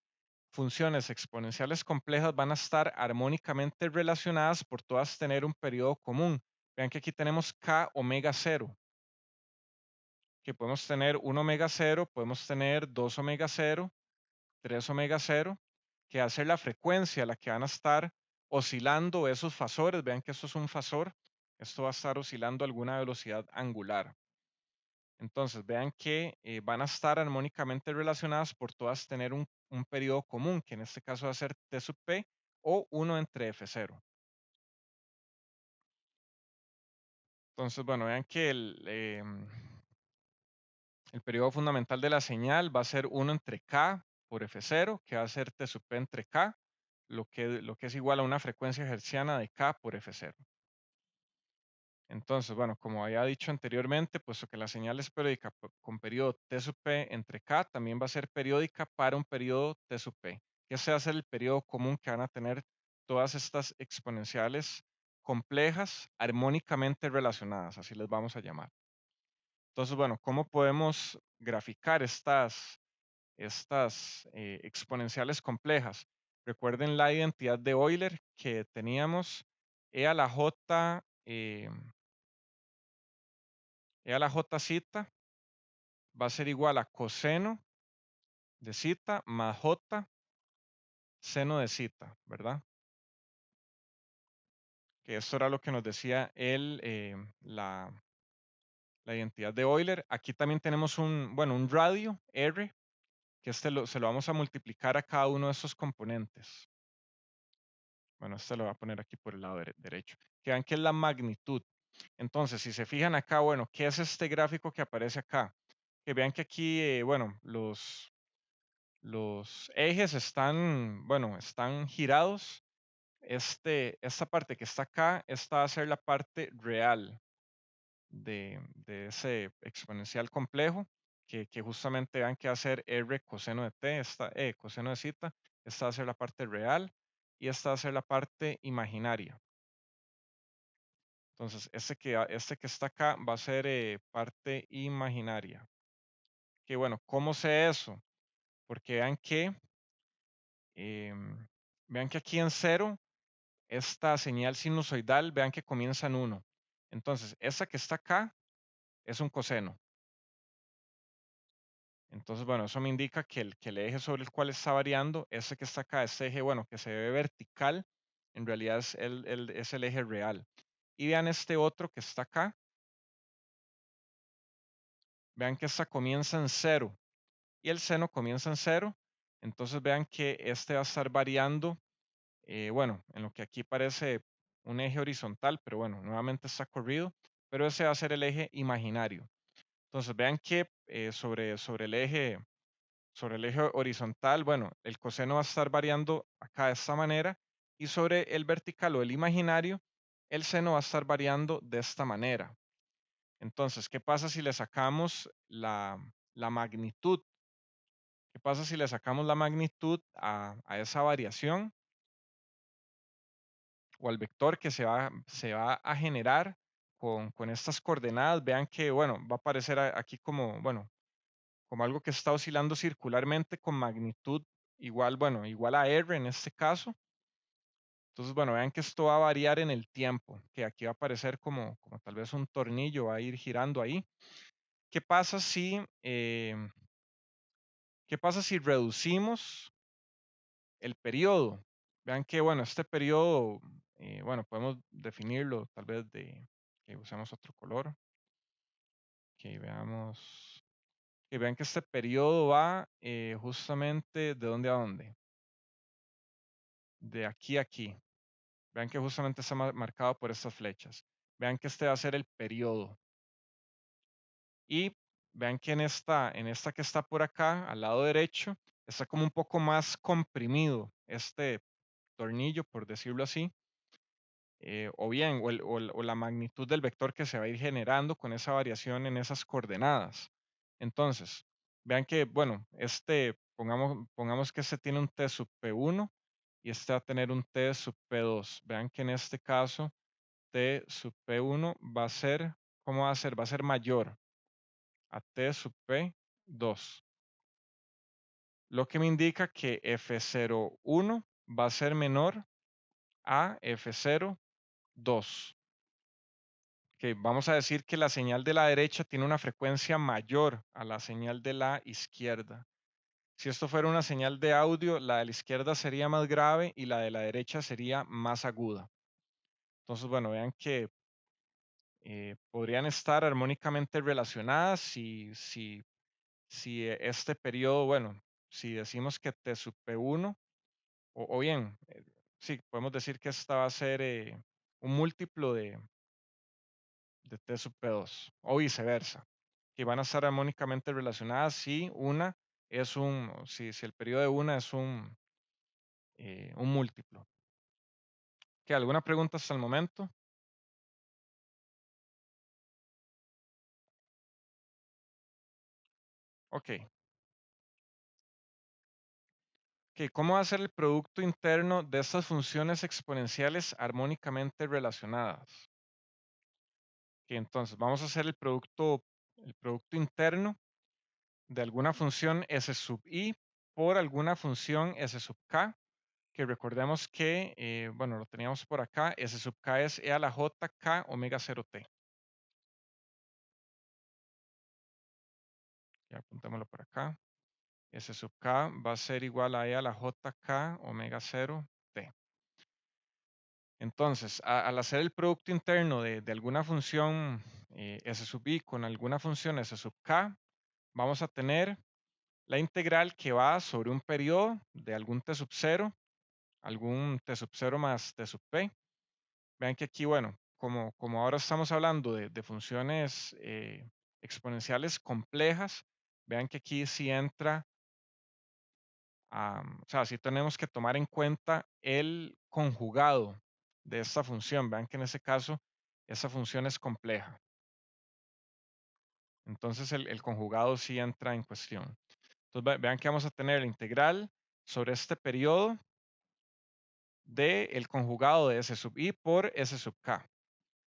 funciones exponenciales complejas van a estar armónicamente relacionadas por todas tener un periodo común. Vean que aquí tenemos k omega 0, que podemos tener 1 omega 0, podemos tener 2 omega 0, 3 omega 0, que va a ser la frecuencia a la que van a estar oscilando esos fasores. Vean que esto es un fasor, esto va a estar oscilando a alguna velocidad angular. Entonces, vean que van a estar armónicamente relacionadas por todas tener un periodo común, que en este caso va a ser T sub P o 1 entre F0. Entonces, bueno, vean que el periodo fundamental de la señal va a ser 1 entre K por F0, que va a ser T sub P entre K, lo que es igual a una frecuencia hertziana de K por F0. Entonces, bueno, como había dicho anteriormente, puesto que la señal es periódica con periodo T sub P entre K, también va a ser periódica para un periodo T sub P, que ese va a ser el periodo común que van a tener todas estas exponenciales complejas, armónicamente relacionadas, así les vamos a llamar. Entonces, bueno, ¿cómo podemos graficar estas exponenciales complejas? Recuerden la identidad de Euler que teníamos, e a la j, e a la j zeta va a ser igual a coseno de zeta más j seno de zeta, ¿verdad? Que esto era lo que nos decía la identidad de Euler. Aquí también tenemos un radio, R, que se lo vamos a multiplicar a cada uno de esos componentes. Bueno, este lo voy a poner aquí por el lado derecho. Que vean que es la magnitud. Entonces, si se fijan acá, bueno, ¿qué es este gráfico que aparece acá? Que vean que aquí, bueno, los ejes están, bueno, están girados. Esta parte que está acá, esta va a ser la parte real de ese exponencial complejo, que justamente vean que va a ser R coseno de t, coseno de zeta, esta va a ser la parte real y esta va a ser la parte imaginaria. Entonces, este que está acá va a ser parte imaginaria. Que bueno, ¿cómo sé eso? Porque vean que aquí en 0, esta señal sinusoidal, vean que comienza en 1. Entonces, esta que está acá es un coseno. Entonces, bueno, eso me indica que el eje sobre el cual está variando, ese que está acá, este eje, bueno, que se ve vertical, en realidad es es el eje real. Y vean este otro que está acá. Vean que esta comienza en 0 y el seno comienza en 0. Entonces vean que este va a estar variando, bueno, en lo que aquí parece un eje horizontal, pero bueno, nuevamente está corrido, pero ese va a ser el eje imaginario. Entonces vean que sobre el eje horizontal, bueno, el coseno va a estar variando acá de esta manera y sobre el vertical o el imaginario, el seno va a estar variando de esta manera. Entonces, ¿qué pasa si le sacamos la magnitud? ¿Qué pasa si le sacamos la magnitud a esa variación o al vector que se va a generar con estas coordenadas? Vean que, bueno, va a aparecer aquí como, bueno, como algo que está oscilando circularmente con magnitud igual, bueno, igual a R en este caso. Entonces, bueno, vean que esto va a variar en el tiempo, que aquí va a aparecer como tal vez un tornillo, va a ir girando ahí. ¿Qué pasa qué pasa si reducimos el periodo? Vean que, bueno, este periodo, bueno, podemos definirlo tal vez que usemos otro color. Que veamos, que vean que este periodo va justamente de dónde a dónde. De aquí a aquí. Vean que justamente está marcado por estas flechas. Vean que este va a ser el periodo. Y vean que en esta que está por acá, al lado derecho, está como un poco más comprimido este tornillo, por decirlo así. O bien, o la magnitud del vector que se va a ir generando con esa variación en esas coordenadas. Entonces, vean que, bueno, pongamos que este tiene un t sub p1 y este va a tener un t sub p2. Vean que en este caso, t sub p1 va a ser, ¿cómo va a ser? Va a ser mayor a t sub p2. Lo que me indica que f01 va a ser menor a f02. Que vamos a decir que la señal de la derecha tiene una frecuencia mayor a la señal de la izquierda. Si esto fuera una señal de audio, la de la izquierda sería más grave y la de la derecha sería más aguda. Entonces, bueno, vean que podrían estar armónicamente relacionadas si este periodo, bueno, si decimos que T sub P1, o bien, sí, podemos decir que esta va a ser un múltiplo de T sub P2 o viceversa, que van a estar armónicamente relacionadas si si el periodo de una es un múltiplo. ¿Qué, alguna pregunta hasta el momento? Ok. ¿Cómo va a ser el producto interno de estas funciones exponenciales armónicamente relacionadas? Entonces, vamos a hacer el producto el producto interno de alguna función S sub i por alguna función S sub k, que recordemos que, bueno, lo teníamos por acá, S sub k es e a la j k omega 0t. Ya apuntémoslo por acá. S sub k va a ser igual a e a la j k omega 0t. Entonces, al hacer el producto interno de alguna función S sub i con alguna función S sub k, vamos a tener la integral que va sobre un periodo de algún t sub 0, algún t sub 0 más t sub p. Vean que aquí, bueno, como ahora estamos hablando de funciones exponenciales complejas, vean que aquí sí entra, o sea, sí tenemos que tomar en cuenta el conjugado de esta función. Vean que en ese caso, esa función es compleja. Entonces, el conjugado sí entra en cuestión. Entonces, vean que vamos a tener la integral sobre este periodo del conjugado de S sub i por S sub k.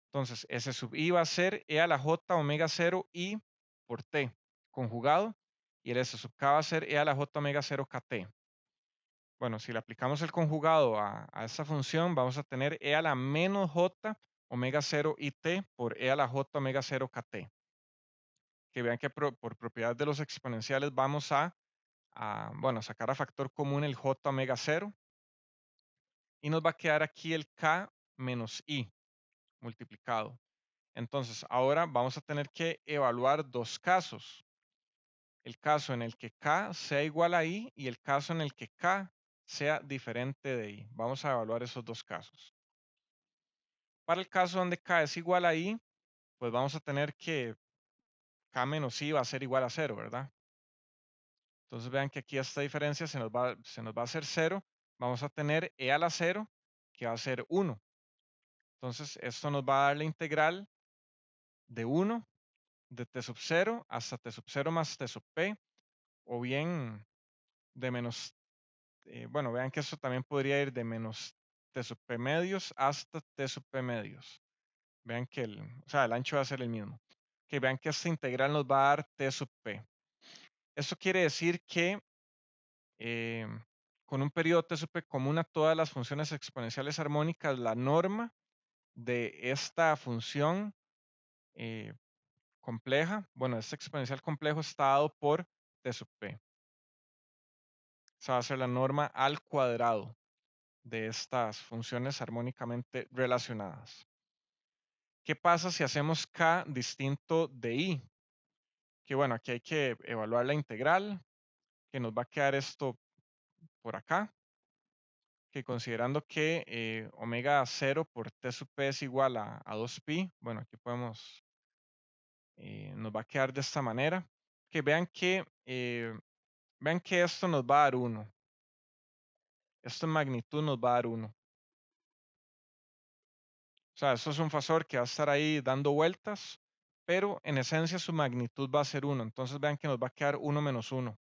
Entonces, S sub i va a ser e a la j omega 0 i por t conjugado, y el S sub k va a ser e a la j omega 0 kt. Bueno, si le aplicamos el conjugado a esta función, vamos a tener e a la menos j omega 0 it por e a la j omega 0 kt. Que vean que por propiedad de los exponenciales vamos bueno, sacar a factor común el j omega 0, y nos va a quedar aquí el k menos i multiplicado. Entonces, ahora vamos a tener que evaluar dos casos. El caso en el que k sea igual a i y el caso en el que k sea diferente de i. Vamos a evaluar esos dos casos. Para el caso donde k es igual a i, pues vamos a tener que k menos i va a ser igual a 0, ¿verdad? Entonces vean que aquí esta diferencia se nos va a hacer 0. Vamos a tener e a la 0, que va a ser 1. Entonces esto nos va a dar la integral de 1 de t sub 0 hasta t sub 0 más t sub p, o bien de menos, bueno, vean que esto también podría ir de menos t sub p medios hasta t sub p medios. Vean que o sea, el ancho va a ser el mismo. Que vean que esta integral nos va a dar t sub p. Esto quiere decir que eh, con un periodo t sub p común a todas las funciones exponenciales armónicas, la norma de esta función compleja, bueno, este exponencial complejo está dado por t sub p. Esa va a ser la norma al cuadrado de estas funciones armónicamente relacionadas. ¿Qué pasa si hacemos k distinto de i? Que bueno, aquí hay que evaluar la integral, que nos va a quedar esto por acá, que considerando que omega 0 por t sub p es igual a 2pi, bueno, aquí podemos, nos va a quedar de esta manera, que vean que esto nos va a dar 1. Esto en magnitud nos va a dar 1. O sea, esto es un fasor que va a estar ahí dando vueltas, pero en esencia su magnitud va a ser 1. Entonces vean que nos va a quedar 1 menos 1.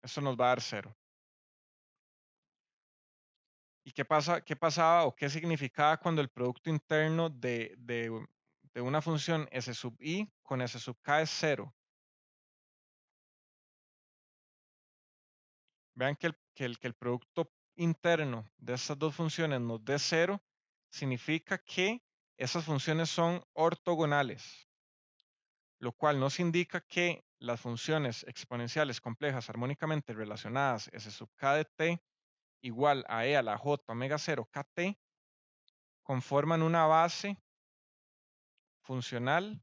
Esto nos va a dar 0. ¿Y qué pasaba o qué significaba cuando el producto interno de una función S sub i con S sub k es 0? Vean que el producto interno de estas dos funciones nos dé 0, significa que esas funciones son ortogonales, lo cual nos indica que las funciones exponenciales complejas armónicamente relacionadas S sub k de t igual a e a la j omega 0 kt conforman una base funcional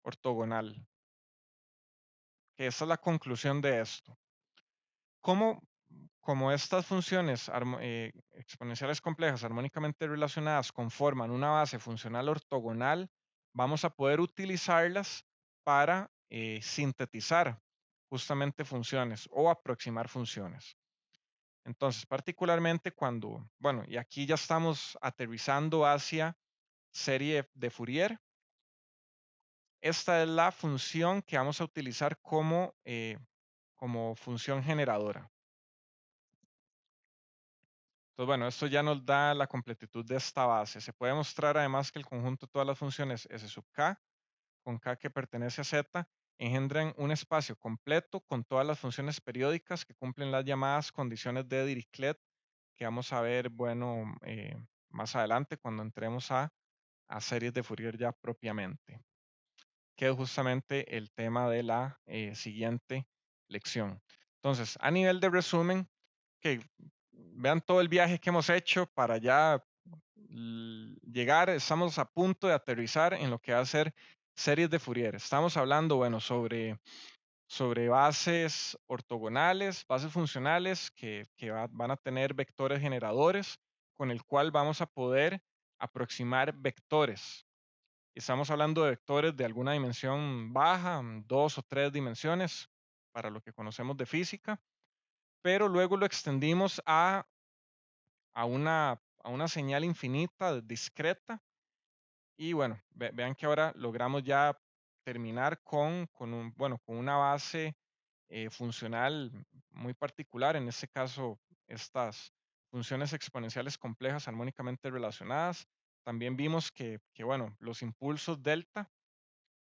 ortogonal. Que esa es la conclusión de esto. Como estas funciones exponenciales complejas armónicamente relacionadas conforman una base funcional ortogonal, vamos a poder utilizarlas para sintetizar justamente funciones o aproximar funciones. Entonces, particularmente cuando, bueno, y aquí ya estamos aterrizando hacia serie de Fourier. Esta es la función que vamos a utilizar como función generadora. Entonces, bueno, esto ya nos da la completitud de esta base. Se puede mostrar además que el conjunto de todas las funciones S sub k, con k que pertenece a z, engendran un espacio completo con todas las funciones periódicas que cumplen las llamadas condiciones de Dirichlet, que vamos a ver, bueno, más adelante cuando entremos a series de Fourier ya propiamente, que es justamente el tema de la siguiente lección. Entonces, a nivel de resumen, que vean todo el viaje que hemos hecho para ya llegar, estamos a punto de aterrizar en lo que va a ser series de Fourier. Estamos hablando, bueno, sobre bases ortogonales, bases funcionales que van a tener vectores generadores con el cual vamos a poder aproximar vectores. Estamos hablando de vectores de alguna dimensión baja, 2 o 3 dimensiones, para lo que conocemos de física, pero luego lo extendimos a una señal infinita, discreta, y bueno, vean que ahora logramos ya terminar con una base funcional muy particular, en este caso estas funciones exponenciales complejas armónicamente relacionadas. También vimos que bueno, los impulsos delta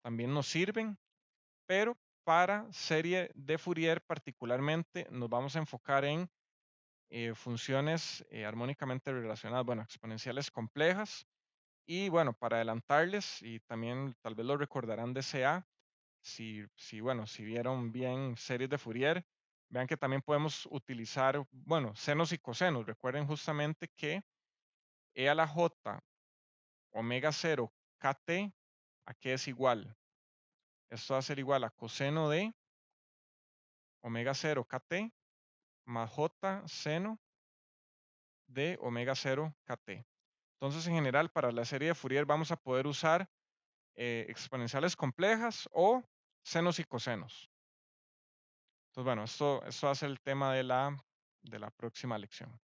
también nos sirven, pero para serie de Fourier particularmente nos vamos a enfocar en funciones armónicamente relacionadas, bueno, exponenciales complejas. Y bueno, para adelantarles, y también tal vez lo recordarán de CA, bueno, si vieron bien series de Fourier, vean que también podemos utilizar, bueno, senos y cosenos. Recuerden justamente que e a la j omega 0 kt, ¿a qué es igual? Esto va a ser igual a coseno de omega 0 kt más j seno de omega 0 kt. Entonces, en general, para la serie de Fourier vamos a poder usar exponenciales complejas o senos y cosenos. Entonces, bueno, esto va a ser el tema de la próxima lección.